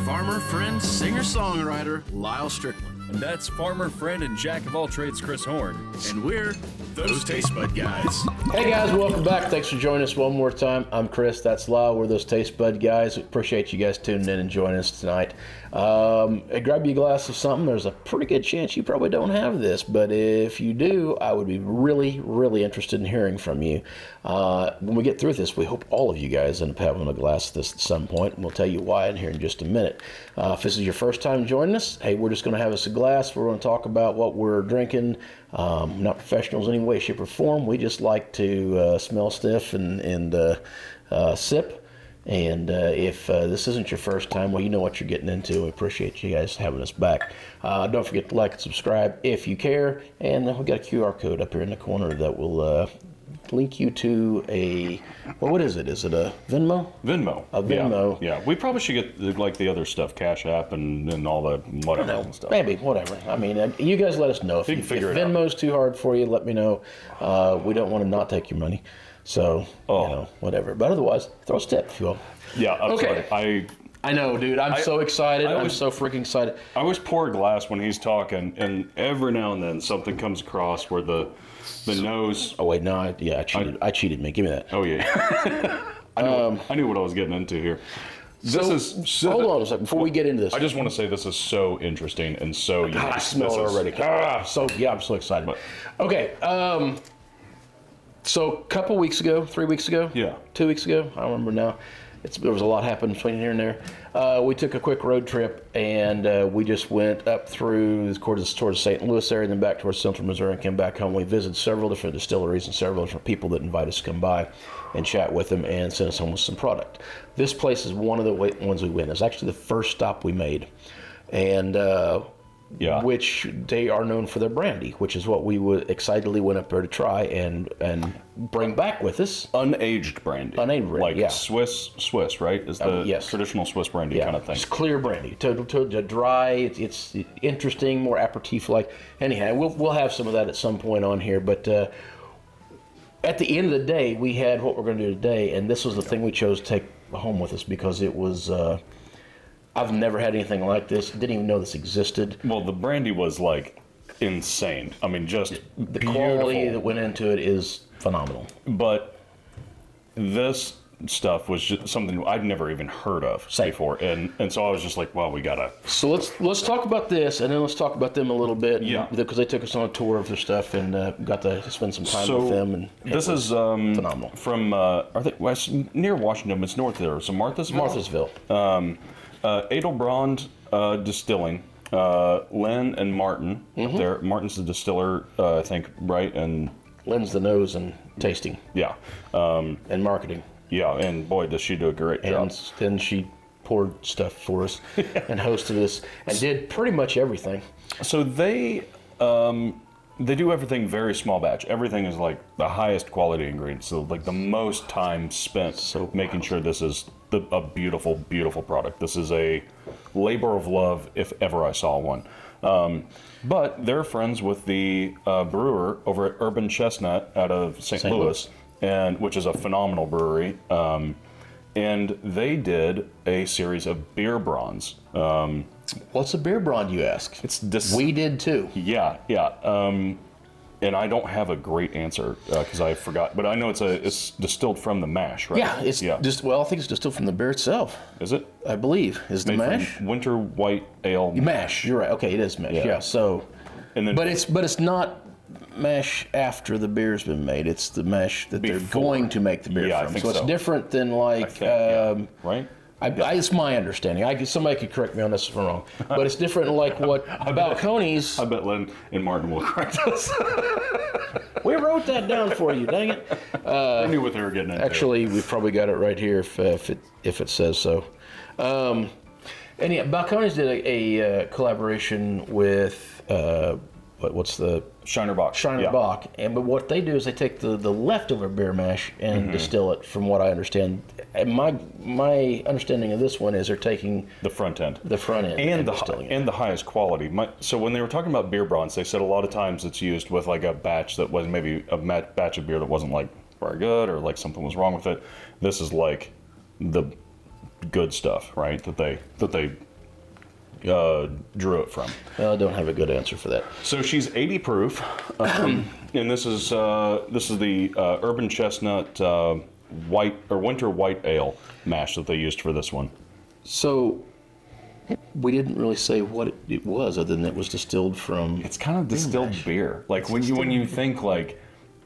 farmer, friend, singer-songwriter Lyle Strickland. And that's farmer, friend, and jack of all trades, Chris Horn. And we're those Taste Bud Guys. Hey guys, welcome back. Thanks for joining us one more time. I'm Chris, that's Lyle. We're those Taste Bud Guys. We appreciate you guys tuning in and joining us tonight. Grab you a glass of something. There's a pretty good chance you probably don't have this, but if you do, I would be really, really interested in hearing from you. When we get through this, we hope all of you guys end up having a glass of this at some point, and we'll tell you why in here in just a minute. If this is your first time joining us, hey, we're just going to have us a glass. We're going to talk about what we're drinking. Not professionals in any way, shape, or form. We just like to smell stiff and sip. And if this isn't your first time, well, you know what you're getting into. We appreciate you guys having us back. Don't forget to like and subscribe if you care. And we've got a QR code up here in the corner that will link you to a, well, what is it? Is it a Venmo? Venmo. A Venmo. Yeah. We probably should get like the other stuff, Cash App and all the whatever and stuff. Maybe, whatever. I mean, you guys let us know. If Venmo's too hard for you, let me know. We don't want to not take your money. So, you know, whatever. But otherwise, throw a tip if you will. Yeah, okay. I know, dude. I'm so excited. I'm so freaking excited. I always pour a glass when he's talking, and every now and then something comes across where the nose. Oh wait, no, I cheated, man. Give me that. Oh yeah. I knew what I was getting into here. Hold on a second before we get into this. I just want to say this is so interesting and so unique. I smell it already. I'm so excited. But, okay. So a couple weeks ago, 3 weeks ago, 2 weeks ago, I don't remember now. There was a lot happened between here and there. We took a quick road trip, and we just went up through towards the St. Louis area, and then back towards central Missouri, and came back home. We visited several different distilleries and several different people that invited us to come by and chat with them and send us home with some product. This place is one of the ones we went. It's actually the first stop we made, and which they are known for their brandy, which is what we would excitedly went up there to try and bring back with us. Unaged brandy. Unaged brandy, like Swiss, right? Is the traditional Swiss brandy kind of thing. It's clear brandy. To dry, it's interesting, more aperitif-like. Anyhow, we'll have some of that at some point on here, but at the end of the day, we had what we're going to do today, and this was the thing we chose to take home with us because it was... I've never had anything like this. Didn't even know this existed. Well, the brandy was like insane. I mean, just the beautiful. Quality that went into it is phenomenal. But this stuff was just something I'd never even heard of before, and so I was just like, well, we gotta. So let's talk about this, and then let's talk about them a little bit. Yeah. Because they took us on a tour of their stuff and got to spend some time with them. And this is phenomenal. From I think near Washington. It's north there. So Marthasville. Edelbrand Distilling, Lynn and Martin. There, Martin's the distiller, I think, right? And Lynn's the nose and tasting. Yeah. And marketing. Yeah, and boy, does she do a great job. And then she poured stuff for us and hosted us and did pretty much everything. So they do everything very small batch. Everything is like the highest quality ingredients. So like the most time spent making sure this is a beautiful, beautiful product. This is a labor of love if ever I saw one. But they're friends with the brewer over at Urban Chestnut out of St. Louis, and which is a phenomenal brewery. And they did a series of Bierbrands. What's a Bierbrand, you ask? We did too. Yeah. And I don't have a great answer because I forgot, but I know it's distilled from the mash, right? Yeah, I think it's distilled from the beer itself. Is it? I believe. Is the mash? Winter white ale. Mash. You're right. Okay, it is mash. Yeah. So, and then, but it's not mash after the beer's been made. It's the mash that they're going to make the beer from. I think so it's different than like right. It's my understanding. Somebody could correct me on this if I'm wrong, but it's different than like what Balcones. I bet Lynn and Martin will correct us. We wrote that down for you, dang it. I knew what they were getting into. Actually, we've probably got it right here if it says so. And yeah, Balcones did a collaboration with what's the Shiner Bock. But what they do is they take the leftover beer mash and distill it. From what I understand, and my understanding of this one is they're taking the front end, and the highest quality. So when they were talking about Bierbrands, they said a lot of times it's used with like a batch that was maybe a batch of beer that wasn't like very good or like something was wrong with it. This is like the good stuff, right? That they drew it from. I don't have a good answer for that. So she's 80 proof, and this is the Urban Chestnut white or winter white ale mash that they used for this one. So we didn't really say what it was, other than it was distilled from. It's kind of distilled beer. Like when you think like,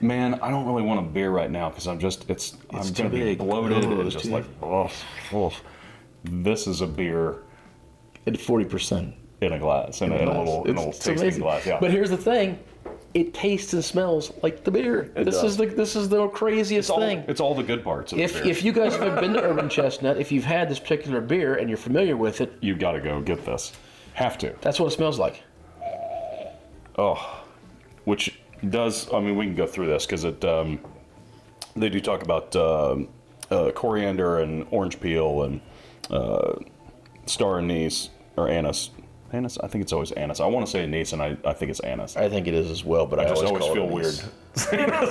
man, I don't really want a beer right now because I'm going to be bloated and just like, oh. This is a beer At 40%. in a glass, in a little tasting amazing. glass. Yeah. But here's the thing. It tastes and smells like the beer. This is the craziest thing. It's all the good parts of the beer. If you guys have been to Urban Chestnut, if you've had this particular beer and you're familiar with it, You've got to go get this. Have to. that's what it smells like. Oh, which does. I mean, we can go through this because it. They do talk about coriander and orange peel and star anise or anise. Anise? I think it's always anise. I want to say anise, and I think it's anise. I think it is as well, but I just always always call feel it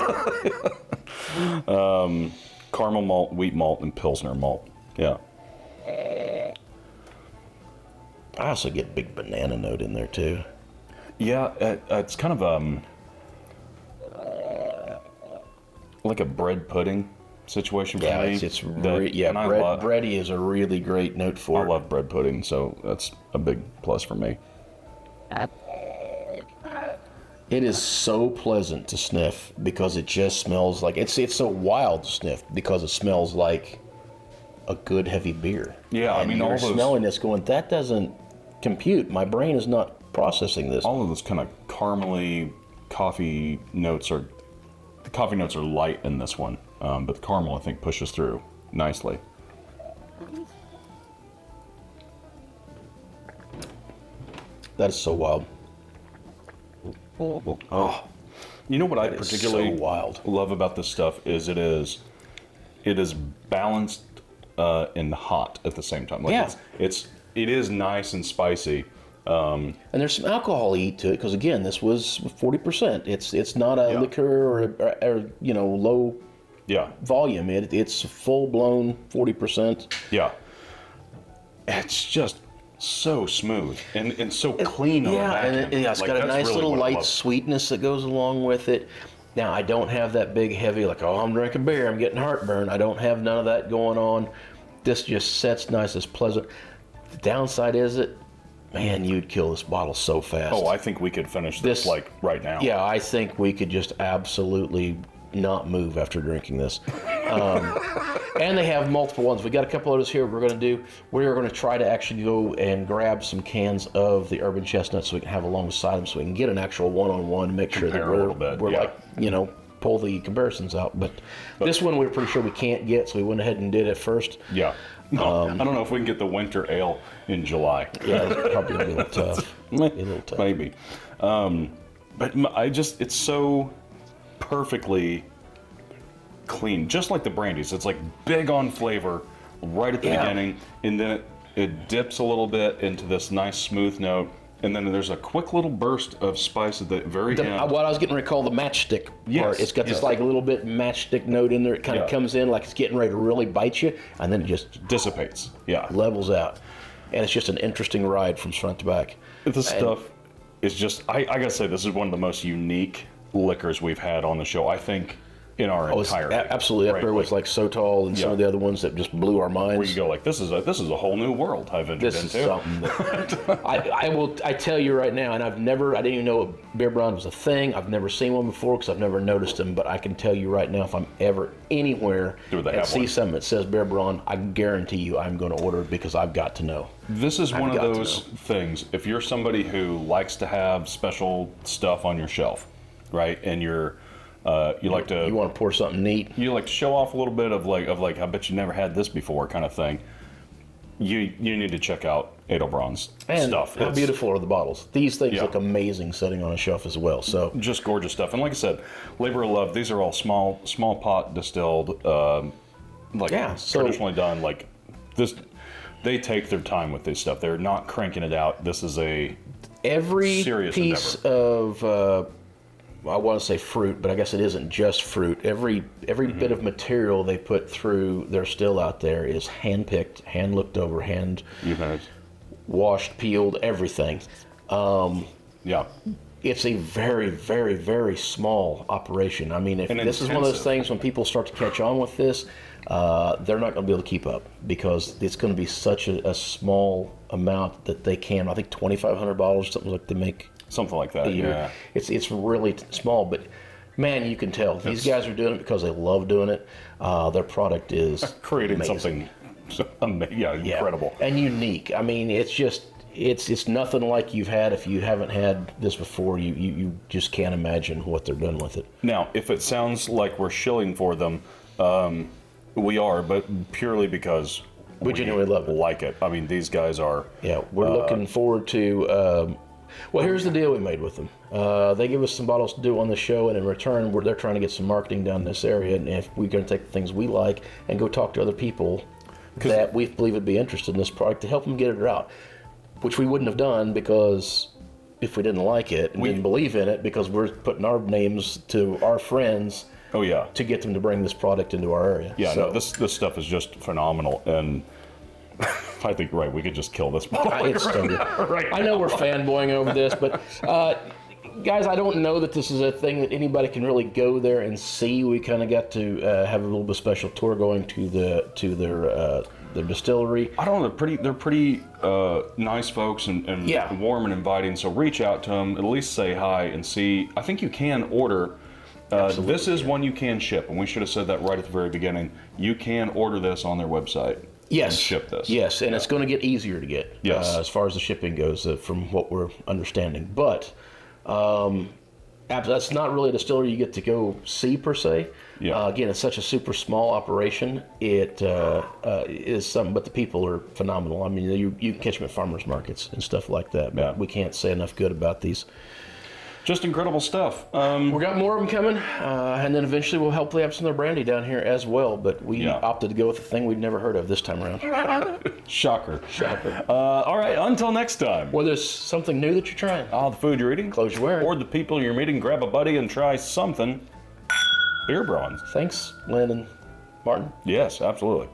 weird. Caramel malt, wheat malt, and Pilsner malt. Yeah. I also get a big banana note in there too. Yeah, it's kind of like a bread pudding situation for Yeah, me. bready is a really great note for I it. love bread pudding, so that's a big plus for me. It is so pleasant to sniff because it just smells like it's so wild to sniff because it smells like a good heavy beer. Yeah, I and mean, you're all those smelling this going, that doesn't compute. My brain is not processing this. all of those kind of caramely coffee notes are light in this one, but the caramel I think pushes through nicely. That is so wild. Oh, you know what I particularly so wild. love about this stuff is it is balanced and hot at the same time. Like Yeah. it is nice and spicy. And there's some alcohol eat to it because again, this was 40%. It's not a liquor or low Yeah, volume. It's full blown 40%. yeah. It's just so smooth and so clean. on the Yeah, back and end. it's got a that's nice really little what I light love. sweetness that goes along with it. Now, I don't have that big, heavy, like, oh, I'm drinking beer, I'm getting heartburn. I don't have none of that going on. This just sets nice, it's pleasant. The downside is man, you'd kill this bottle so fast. Oh, I think we could finish this like right now. Yeah, I think we could just absolutely not move after drinking this. And they have multiple ones. We got a couple others here we're going to do. We're going to try to actually go and grab some cans of the Urban Chestnut so we can have alongside them so we can get an actual one-on-one, make sure that Compare a little bit, we're yeah. pull the comparisons out. But this one we're pretty sure we can't get, so we went ahead and did it first. Yeah. No, I don't know if we can get the winter ale in July. Yeah, it's probably going to be a little tough. Maybe. But it's so perfectly clean, just like the brandies. It's like big on flavor right at the beginning, and then it dips a little bit into this nice smooth note, and then there's a quick little burst of spice at the very end. What I was getting ready to call the matchstick part. It's got this like a little bit matchstick note in there. It kind of comes in like it's getting ready to really bite you, and then it just dissipates. Yeah. Levels out. And it's just an interesting ride from front to back. This stuff is just, I gotta say, this is one of the most unique liquors we've had on the show, I think, in our entirety. Absolutely. Up there with like Sotol and some of the other ones that just blew our minds. Where you go like, this is a whole new world I've entered into. This is something that I tell you right now, and I didn't even know a Bierbrand was a thing. I've never seen one before because I've never noticed them, but I can tell you right now, if I'm ever anywhere and see something that says Bierbrand, I guarantee you I'm going to order it because I've got to know. This is one of those things, if you're somebody who likes to have special stuff on your shelf, right, and you want to pour something neat. You like to show off a little bit of like I bet you never had this before kind of thing. You need to check out Edelbrand's stuff. How beautiful are the bottles? These things look amazing sitting on a shelf as well. So just gorgeous stuff. And like I said, labor of love. These are all small pot distilled, traditionally done like this. They take their time with this stuff. They're not cranking it out. This is every serious piece endeavor. of. I want to say fruit, but I guess it isn't just fruit. Every bit of material they put through their still out there is hand-picked, hand-looked over, washed, peeled, everything. Yeah. It's a very, very, very small operation. I mean, if And this is one of those intensive. things when people start to catch on with this, they're not going to be able to keep up because it's going to be such a small amount that they can. I think 2,500 bottles, something like they make Something like that. a year. Yeah. It's really small, but man, you can tell these guys are doing it because they love doing it. Their product is Creating amazing. something, yeah, incredible. and unique. I mean, it's just it's nothing like you've had. If you haven't had this before, you just can't imagine what they're doing with it. Now, if it sounds like we're shilling for them, we are, but purely because We genuinely love it. like it. I mean, these guys are. Yeah, we're looking forward to. Well, here's the deal we made with them. They give us some bottles to do on the show, and in return, they're trying to get some marketing done in this area. And if we're going to take the things we like and go talk to other people that we believe would be interested in this product to help them get it out, which we wouldn't have done because if we didn't like it and didn't believe in it, because we're putting our names to our friends. Oh yeah. To get them to bring this product into our area. Yeah. So, No, this stuff is just phenomenal, and I think you're right. We could just kill this bottle. it's so good. Right. I know we're fanboying over this, but guys, I don't know that this is a thing that anybody can really go there and see. We kind of got to have a little bit special tour going to their distillery. I don't know. They're pretty nice folks and Yeah. warm and inviting. So reach out to them, at least say hi and see. I think you can order. This is one you can ship, and we should have said that right at the very beginning. You can order this on their website. Yes. And ship this. Yes, and it's going to get easier to get. Yes. As far as the shipping goes, from what we're understanding, but. That's not really a distillery you get to go see per se. Yeah. Again, it's such a super small operation. It is something, but the people are phenomenal. I mean, you can catch them at farmers markets and stuff like that. But Yeah. we can't say enough good about these. Just incredible stuff. We got more of them coming, and then eventually we'll hopefully have some of their brandy down here as well. But we Yeah. opted to go with a thing we'd never heard of this time around. Shocker. All right. Until next time. Well, there's something new that you're trying. All the food you're eating, Clothes you're wearing. or the people you're meeting, grab a buddy and try something. Bierbrands. Thanks, Lynn and Martin. Yes, absolutely.